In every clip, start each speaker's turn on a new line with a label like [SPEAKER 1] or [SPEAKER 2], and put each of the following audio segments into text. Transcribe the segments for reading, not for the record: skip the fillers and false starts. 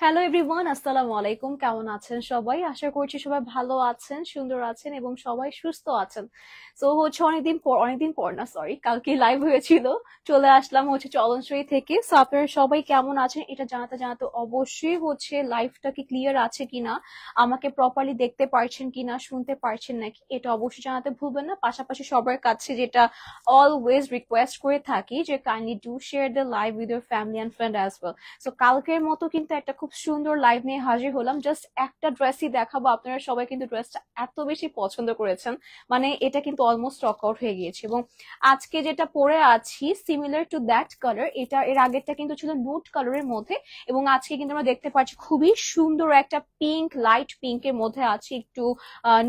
[SPEAKER 1] Hello everyone, আসসালামু আলাইকুম। কেমন আছেন সবাই? আশা করছি সবাই ভালো আছেন, সুন্দর আছেন এবং সবাই সুস্থ আছেন। সো হচ্ছে অনেকদিন পর না, সরি, কালকে লাইভ হয়েছিল, চলে আসলাম হচ্ছে চলনশ্রী থেকে। সো আপনারা সবাই কেমন আছেন এটা জানাতে জানাতে অবশ্যই হচ্ছে লাইভটা কি ক্লিয়ার আছে কিনা, আমাকে প্রপারলি দেখতে পারছেন কিনা, শুনতে পারছেন নাকি, এটা অবশ্যই জানাতে ভুলবেন না। পাশাপাশি সবার কাছে যেটা অলওয়েজ রিকোয়েস্ট করে থাকি যে kindly do share the live with your family and friend as well. So কালকের মতো কিন্তু একটা খুব সুন্দর লাইভ নিয়ে হাজির হলাম। জাস্ট একটা ড্রেসই দেখাবো, আপনারা সবাই কিন্তু ড্রেসটা এত বেশি পছন্দ করেছেন, মানে এটা কিন্তু অলমোস্ট স্টক আউট হয়ে গিয়েছে। এবং আজকে যেটা পরে আছি সিমিলার টু দ্যাট কালার, এটা এর আগেরটা কিন্তু ছিল নুড কালারের মধ্যে, এবং আজকে কিন্তু আমরা দেখতে পাচ্ছি খুবই সুন্দর একটা পিঙ্ক, লাইট পিঙ্কের মধ্যে আছে, একটু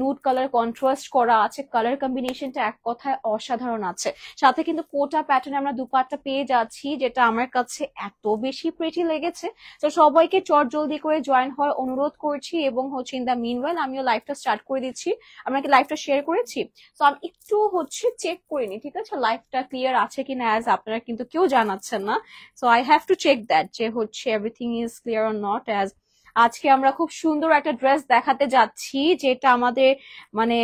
[SPEAKER 1] নুড কালার কন্ট্রাস্ট করা আছে, কালার কম্বিনেশনটা এক কথায় অসাধারণ আছে। সাথে কিন্তু কোটা প্যাটার্নে আমরা দুপাট্টা পেয়ে যাচ্ছি, যেটা আমার কাছে এত বেশি প্রিটি লেগেছে। তো সবাইকে চট জলদি করে জয়েন হওয়ার অনুরোধ করছি, এবং হচ্ছে ইন দা মিনওয়াইল আমিও লাইভটা স্টার্ট করে দিচ্ছি। আমরা কি লাইভটা শেয়ার করেছি? তো আমি একটু হচ্ছে চেক করে নি, ঠিক আছে, লাইভটা ক্লিয়ার আছে কিনা, অ্যাজ আপনারা কিন্তু কেউ জানাচ্ছেন না। So I have to check that যে হচ্ছে everything is clear or not. As আজকে আমরা খুব সুন্দর একটা ড্রেস দেখাতে যাচ্ছি, যেটা আমাদের মানে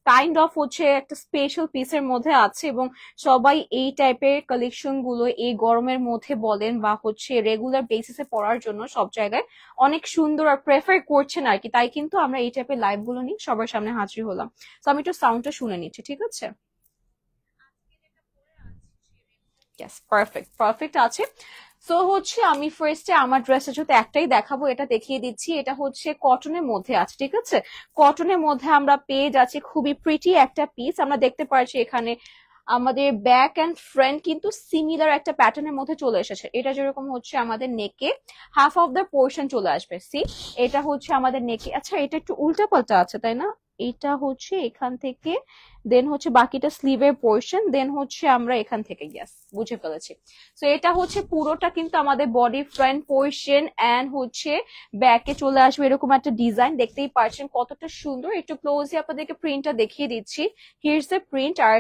[SPEAKER 1] কাইন্ড অফ হচ্ছে একটা স্পেশাল পিসের মধ্যে আছে, এবং সবাই এই টাইপের কালেকশন গুলো এই গরমের মধ্যে বলেন বা হচ্ছে রেগুলার বেসিসে পড়ার জন্য সব জায়গায় অনেক সুন্দর আর প্রেফার করছেন আর কি। তাই কিন্তু আমরা এই টাইপের লাইভ গুলো নিয়ে সবার সামনে হাজির হলাম। তো আমি একটু সাউন্ডটা শুনে নিচ্ছি, ঠিক আছে? ইয়েস, পারফেক্ট পারফেক্ট আছে। সো হচ্ছে আমি ফার্স্টে আমার ড্রেসটা যেহেতু একটাই দেখাবো, এটা দেখিয়ে দিচ্ছি। এটা হচ্ছে কটনের মধ্যে আছে, ঠিক আছে। কটনের মধ্যে আমরা পেয়ে যাচ্ছি খুবই প্রিটি একটা পিস। আমরা দেখতে পাচ্ছি এখানে আমাদের ব্যাক এন্ড ফ্রন্ট কিন্তু সিমিলার একটা প্যাটার্নের মধ্যে চলে এসেছে। এটা যেরকম হচ্ছে আমাদের নেকে হাফ অফ দ্য পোর্শন চলে আসবে, সি এটা হচ্ছে আমাদের নেকে। আচ্ছা, এটা একটু উল্টা পাল্টা আছে তাই না? এটা হচ্ছে এখান থেকে, দেন হচ্ছে বাকিটা স্লিভের পোর্শন, দেন হচ্ছে আমরা এখান থেকে, ইয়েস বুঝে ফেলেছি। তো এটা হচ্ছে পুরোটা কিন্তু আমাদের বডি ফ্রন্ট পোর্শন এন্ড হচ্ছে ব্যাকে চলে আসবে এরকম একটা ডিজাইন। দেখতেই পাচ্ছেন কতটা সুন্দর। একটু ক্লোজলি আপনাদেরকে প্রিন্টটা দেখিয়ে দিচ্ছি। Here's the print. আর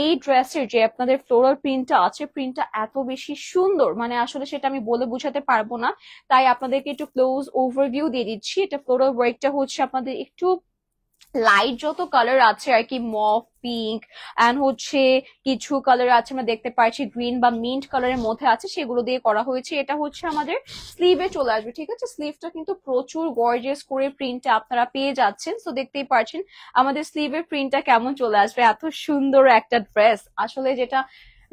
[SPEAKER 1] এই ড্রেসের যে আপনাদের ফ্লোরাল প্রিন্টটা আছে, প্রিন্টটা এত বেশি সুন্দর, মানে আসলে সেটা আমি বলে বুঝাতে পারবো না। তাই আপনাদেরকে একটু ক্লোজ ওভারভিউ দিয়ে দিচ্ছি। এটা ফ্লোরাল ওয়ার্কটা হচ্ছে আপনাদের একটু লাইট যত কালার আছে আর কি, মভ, পিঙ্ক এন্ড হচ্ছে কিছু কালার আছে আমরা দেখতে পাচ্ছি গ্রিন বা মিন্ট কালারের মধ্যে আছে, সেগুলো দিয়ে করা হয়েছে। এটা হচ্ছে আমাদের স্লিভে চলে আসবে, ঠিক আছে। স্লিভটা কিন্তু প্রচুর গর্জিয়াস করে প্রিন্টটা আপনারা পেয়ে যাচ্ছেন। তো দেখতেই পাচ্ছেন আমাদের স্লিভের প্রিন্টটা কেমন চলে আসবে। এত সুন্দর একটা ড্রেস, আসলে যেটা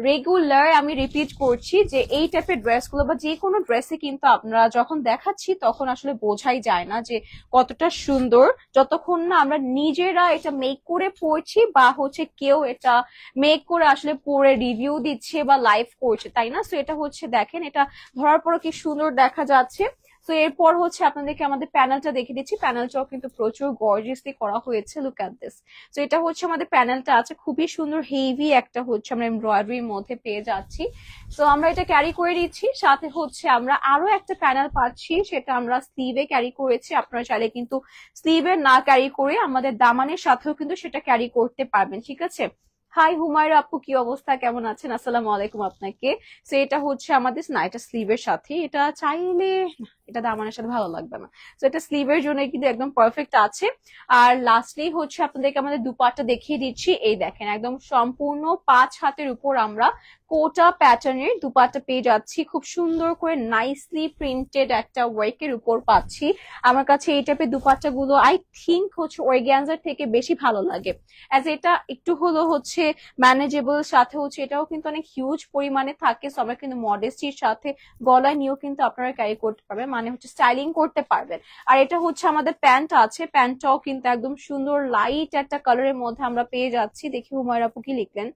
[SPEAKER 1] রেগুলার আমি রিপিট করছি যে এই টাইপের ড্রেসগুলো বা যে কোনো ড্রেসে কিন্তু আপনারা যখন দেখাচ্ছি তখন আসলে বোঝাই যায় না যে কতটা সুন্দর, যতক্ষণ না আমরা নিজেরা এটা মেক করে পড়ছি বা হচ্ছে কেউ এটা মেক করে আসলে পরে রিভিউ দিচ্ছে বা লাইভ করছে, তাই না? সো এটা হচ্ছে দেখেন, এটা ধরার পর কি সুন্দর দেখা যাচ্ছে। তো এরপর হচ্ছে আপনাদেরকে আমাদের প্যানেলটা দেখে দিচ্ছি। প্যানেলটাও কিন্তু প্রচুর গর্জিয়াসলি করা হয়েছে, লুক এট দিস। তো এটা হচ্ছে আমাদের প্যানেলটা আছে, খুবই সুন্দর হেভি একটা হচ্ছে আমরা এমব্রয়ডারির মধ্যে পেয়ে যাচ্ছি। তো আমরা এটা ক্যারি করে দিচ্ছি, সাথে হচ্ছে আমরা আরো একটা প্যানেল পাচ্ছি, সেটা আমরা স্লিভে ক্যারি করেছি। আপনারা চাইলে কিন্তু স্লিভে না ক্যারি করে আমাদের দামানের সাথেও কিন্তু সেটা ক্যারি করতে পারবেন, ঠিক আছে। হাই হুমায়রা আপু, কি অবস্থা, কেমন আছেন? আসসালামু আলাইকুম আপনাকে। তো এটা হচ্ছে আমাদের না, এটা স্লিভের সাথে, এটা চাইলে এটা দামানের সাথে ভালো লাগবে না। তো এটা স্লিভের জন্য কিন্তু একদম পারফেক্ট আছে। আর লাস্টলি হচ্ছে আপনাদেরকে আমাদের দুপাটটা দেখিয়ে দিচ্ছি। এই দেখেন, একদম সম্পূর্ণ 5 হাতের উপর আমরা কোটা প্যাটার্নের দুপাট্টা পেয়ে যাচ্ছি, খুব সুন্দর করে নাইসলি প্রিন্টেড একটা ওয়ার্কের উপর পাচ্ছি। আমার কাছে এই টাইপের দুপাট্টা গুলো আই থিঙ্ক হচ্ছে অর্গ্যানজার থেকে বেশি ভালো লাগে, অ্যাজ এটা একটু হলো হচ্ছে ম্যানেজেবল, সাথে হচ্ছে এটাও কিন্তু অনেক হিউজ পরিমাণে থাকে। সো আমরা কিন্তু মডেস্টির সাথে গলায় নিয়েও কিন্তু আপনারা ক্যারি করতে পারবেন, মানে হচ্ছে স্টাইলিং করতে পারবেন। আর এটা হচ্ছে আমাদের প্যান্ট আছে, প্যান্টটাও কিন্তু একদম সুন্দর লাইট একটা কালারের মধ্যে আমরা পেয়ে যাচ্ছি। দেখি হুমায়রা আপু কি লিখলেন।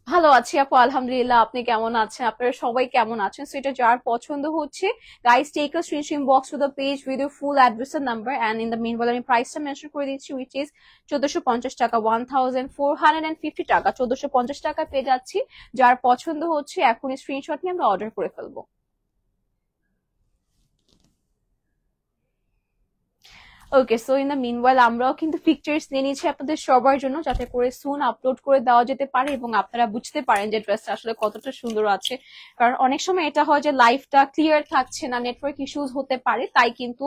[SPEAKER 1] ভালো আছি আপু, আলহামদুলিল্লাহ। আপনি কেমন আছেন? আপনারা সবাই কেমন আছেন? সো এটা যার পছন্দ হচ্ছে, guys take a screenshot box to the page with your full address and number, and in the meanwhile আমি প্রাইসটা মেনশন করে দিচ্ছি, উইচ ইজ 1450 টাকা, 1450 টাকা পেয়ে যাচ্ছি। যার পছন্দ হচ্ছে এখন স্ক্রিনশট নিয়ে আমরা অর্ডার করে ফেলবো। ওকে, সো ইন দ্য মিনওয়াইল আমরাও কিন্তু পিকচার্স নিয়ে নিয়েছি আপনাদের সবার জন্য, যাতে করে সুন আপলোড করে দেওয়া যেতে পারে এবং আপনারা বুঝতে পারেন যে ড্রেসটা আসলে কতটা সুন্দর আছে। কারণ অনেক সময় এটা হয় যে লাইফটা ক্লিয়ার থাকছে না, নেটওয়ার্ক ইস্যুস হতে পারে, তাই কিন্তু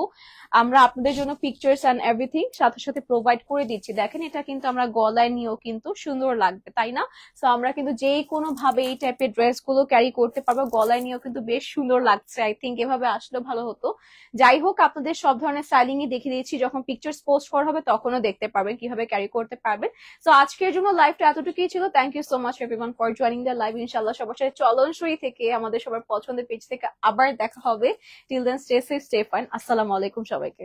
[SPEAKER 1] আমরা আপনাদের জন্য পিকচার্স অ্যান্ড এভরিথিং সাথে সাথে প্রোভাইড করে দিচ্ছি। দেখেন এটা কিন্তু আমরা গলায় নিয়েও কিন্তু সুন্দর লাগবে, তাই না? সো আমরা কিন্তু যে কোনো ভাবে এই টাইপের ড্রেস গুলো ক্যারি করতে পারবো, গলায় নিয়েও কিন্তু বেশ সুন্দর লাগছে। আই থিঙ্ক এভাবে আসলেও ভালো হতো। যাই হোক, আপনাদের সব ধরনের স্টাইলিংই দেখিয়ে দিয়েছি, যখন পিকচার্স পোস্ট করা হবে তখনও দেখতে পারবেন কিভাবে ক্যারি করতে পারবেন। সো আজকের জন্য লাইভটা এতটুকুই ছিল। Thank you so much everyone for joining the live. ইনশাআল্লাহ সবার সাথে চলনসই থেকে আমাদের সবার পছন্দের পেজ থেকে আবার দেখা হবে। Till then stay safe, stay fine. আসসালামু আলাইকুম সবাইকে।